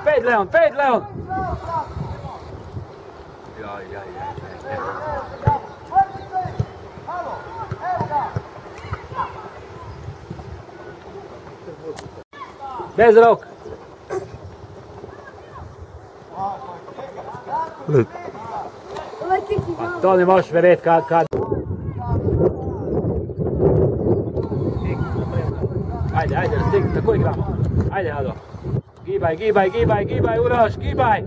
5 Leon, 5 Leon! Bez rok! Pa to ne možeš verjeti kad... Ajde, stigni, tako igramo. Ajde, Ado. Gibaj, Uroš, gibaj!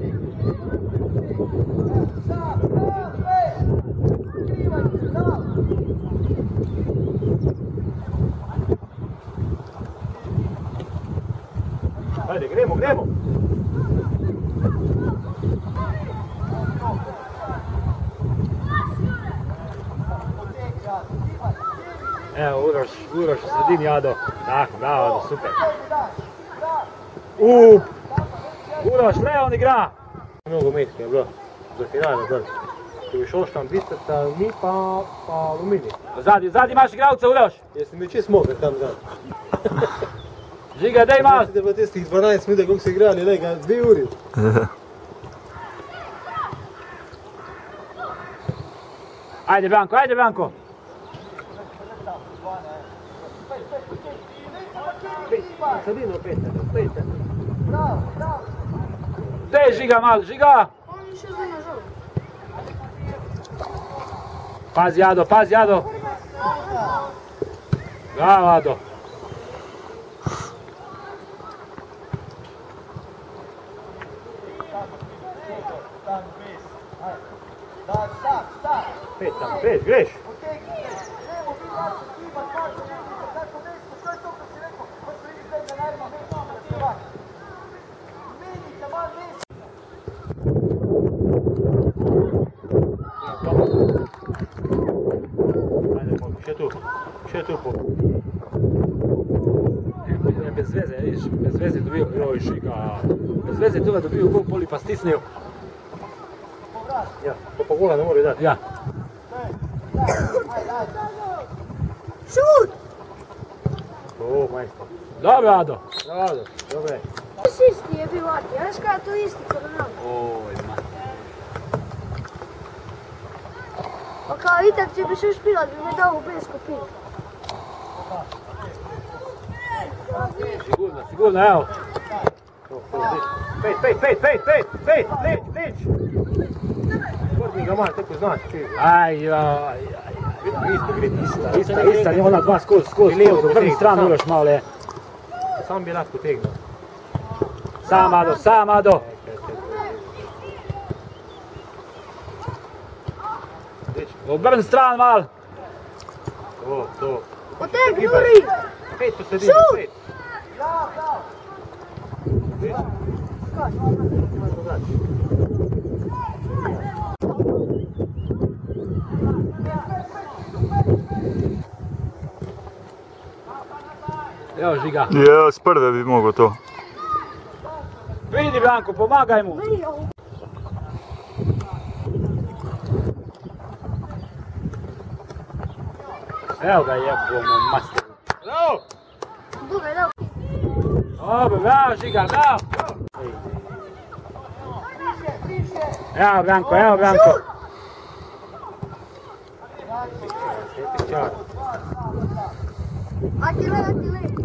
Ajde, gremo! Evo, Uroš u sredini, Ado. Tako, bravo, Ado, super. Uroš, Leon igra! Mnogo metke, bro. Za finale, bro. Ko bi Šoštan Bistrca, mi pa Aluminij. Zadi imaš igralca, Uroš! Jesi mi čist mogar tam zad. Žiga, daj malo! Mislite, ba tistih 12 minuta kako se igrali, lega, 2 uri. Ajde, Branko! Sadino, peta. Daj, Žiga, malo, Žiga! Pazi, Ado! Bravo, Ado! Pet, greš! Še tu po. Bez veze, vidiš, bez veze dobio, joj Žiga, bez veze tu dobio gol poli pa stisnio. Ja, pa gola ne mora dati. Ja. Šut! O, majstvo. Dobro, Ado. Bravo, dobre. Isti je bio Ati, znaš kada to isti kod nama? Oj, ma. Pa kao itak će bi še špilat, bi me dao u besku pitu. Sigurno, evo. Pet, lič! Gornji ga malo, tako znaš, čuj. Ista, ona dva skroz, vrni stranu Uroš malo je. Sam bi lahko tegno. Sam Ado. Obrni stran malo. To. Otegni, Uri! Pet po sredini, pet. Evo Žiga. Ja, s prve bi mogo to. Vidi Branko, pomagaj mu. Evo ga jebomo master. Bravo! Dobro, bravo Žiga, bravo. Evo Branko. Atile,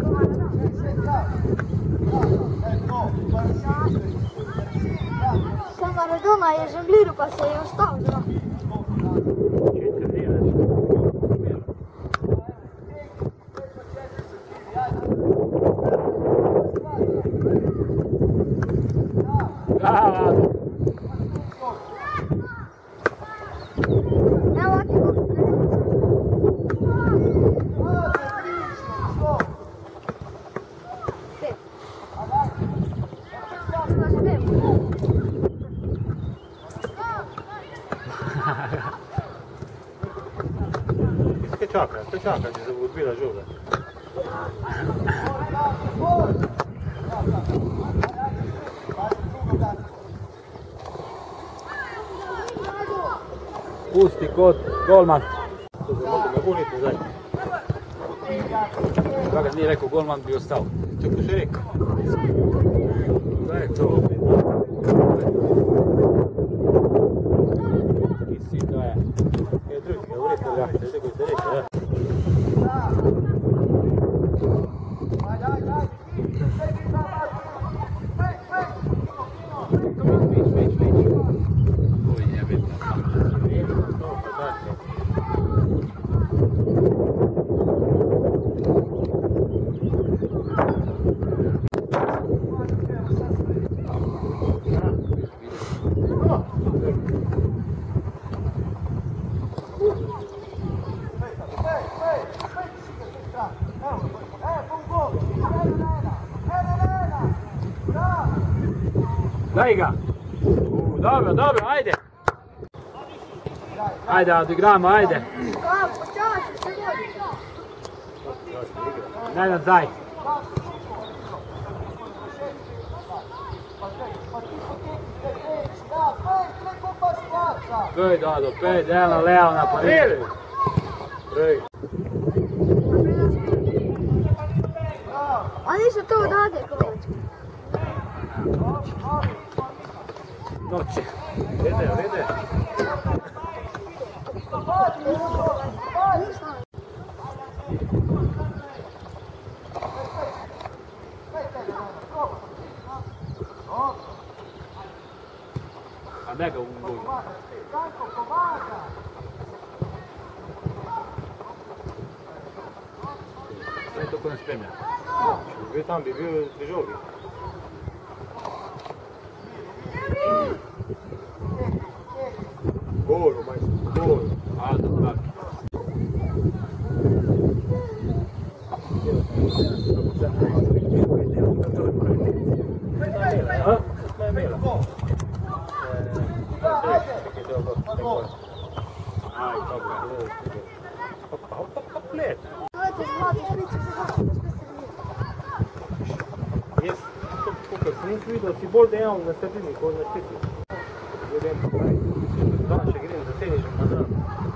komanda. Sam Maradona je žongliru pa se je ostao. Bravo. Evo ti go. Kaj čaka, če se bo odbila žoga? Pusti kod golman. To se mogu me goniti nazaj. Kada nije rekao golman bi ostao. Tako se rekao. Da je to. Kisi, to je. Je drugi, govorite, da, tako se rekao, ja. Daj ga! Dobro, dobro, ajde! Ajde, odigramo, ajde! Kako, čas, se vodi. Nenad, daj! Pej, Dado, pej, Dela, Leo na pariru! Prej. A nisu to odade, kovački. Noće! Vede, vede. A ne ga u golu. Sve je to ko ne spremlja. Bio tam bi bio križovi. Gol, majstor, gol. A, da, pravi. Jaz, tukaj sem nisem videl, si bolj dejav na sredini, kot na špici. Grem, da, še grem za senižem, pa da.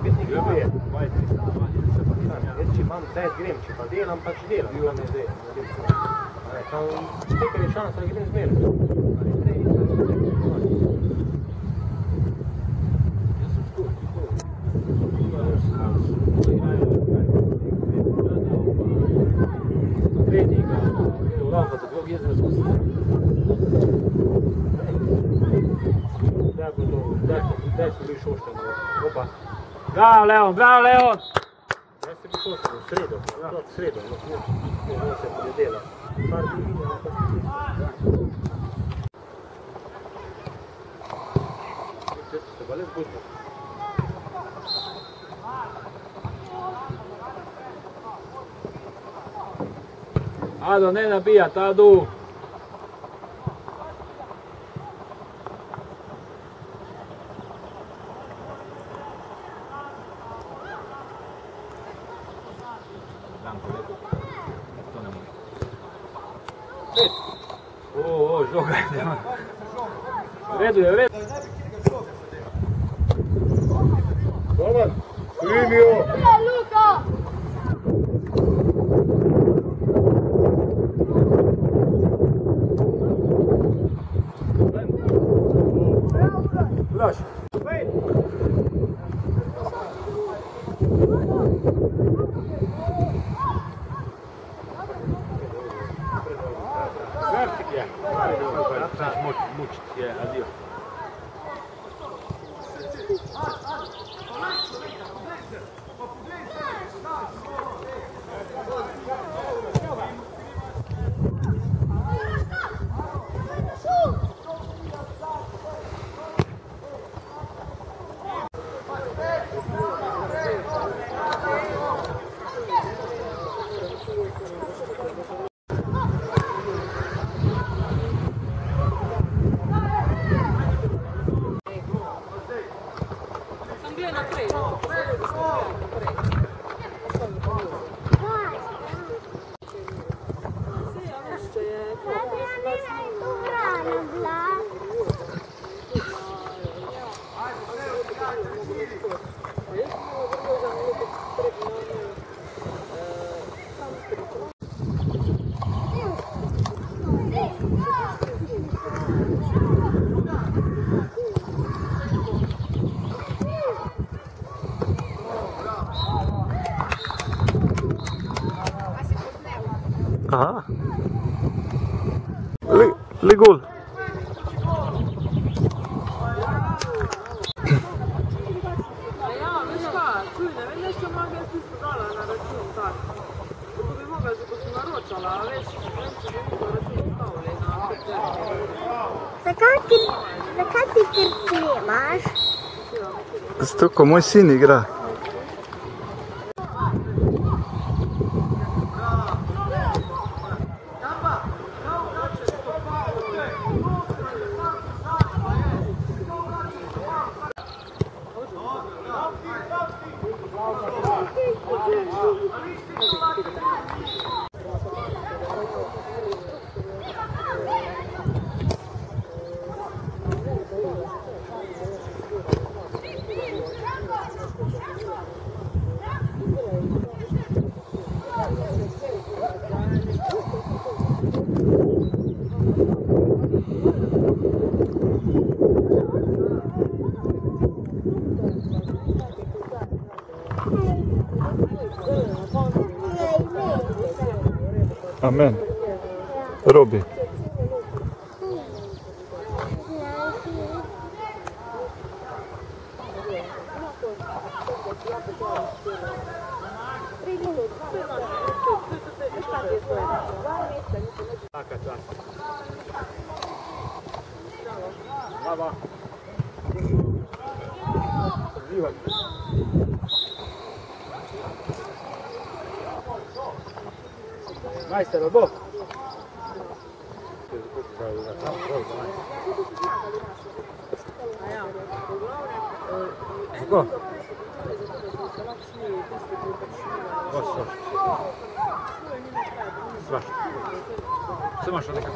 Petnik je. Jaz, če imam zdaj grem, če pa delam, pa če delam. Tam je zdaj, tam nekaj je šansa, da grem zmerno. Treninga, Europa, za drugog jezera smo Daj se bi šošteno. Opa. Bravo, Leon, bravo, Leon! Daj se bi šošteno, v sredo. V sredo, ne se ponedelja. Par bi videla, pa se pa le zgodno. Ado, ne nabijat, Adu! O, žoga je, nema. U redu je, u redu. Dobar, primio! Luka! Ulaš! Vertik je. Mučit je, adio. Aha. Ligul. Zakaj ti krci imaš? Zato, ko moj sin igra. Amen. Robi. Majster, od bok. Kako? Svaš. Sve maš odlika.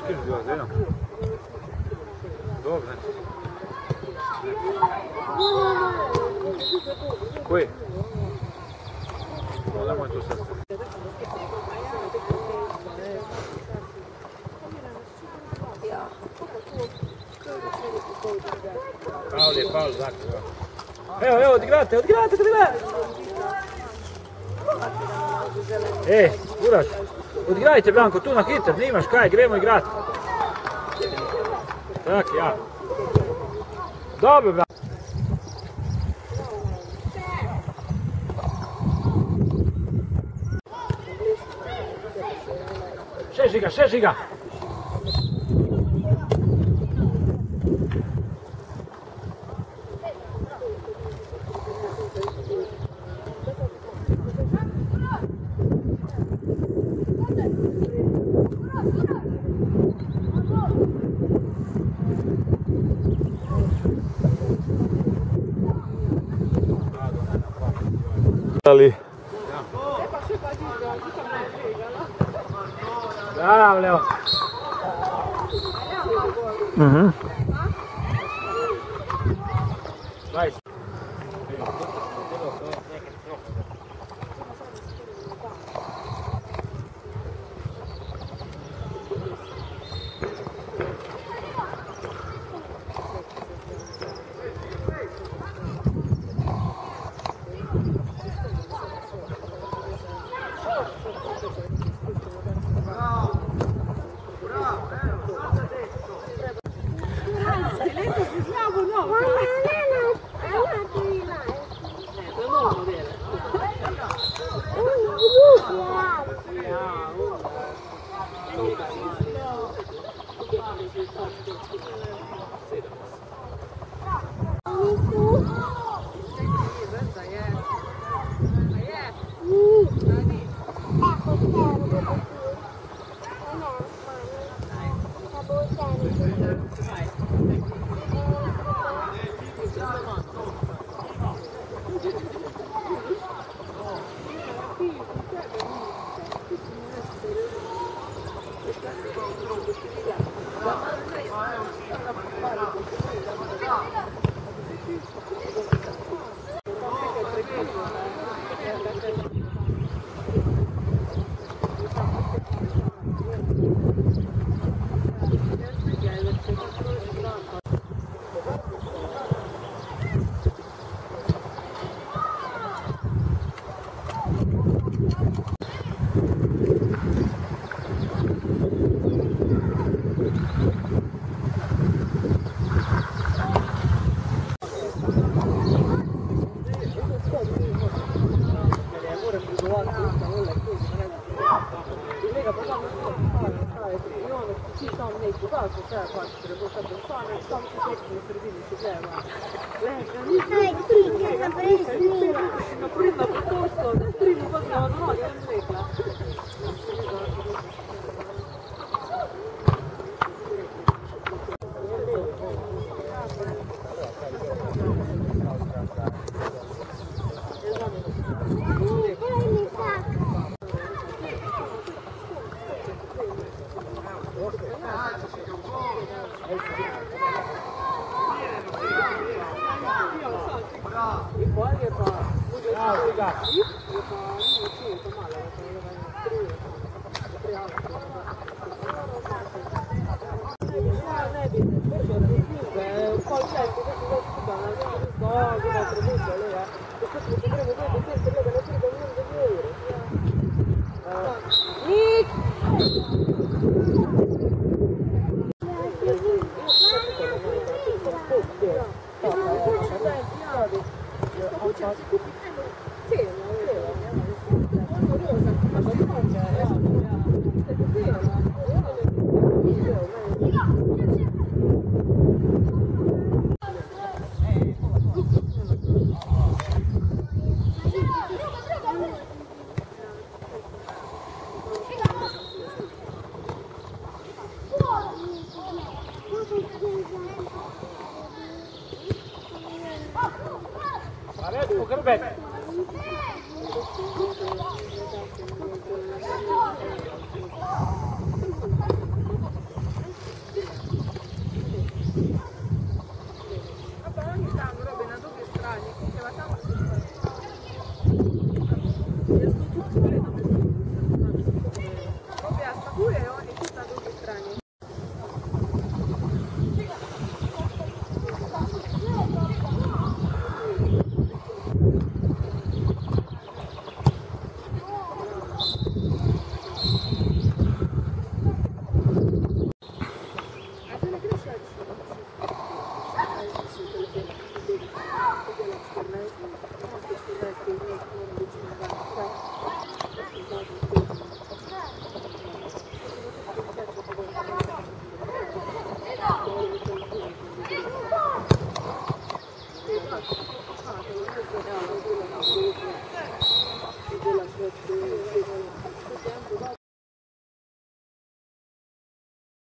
Škriš bila zvijedno. Dobro. Koji? Nemoj tu sad. Paul, zakon. Evo, odigrate! Buraš, odigrajte, Branko, tu na hiter, nimaš kaj, gremo igrati. Tak, ja. Dobro, Branko. Šeši ga! Ali Bravo, Leo. Nice. Bugato, cioè, qua ci sarebbe questa persona, insomma, ci sei come servini, ci leva. Ma prima piuttosto, nel primo cosa no, io non regla.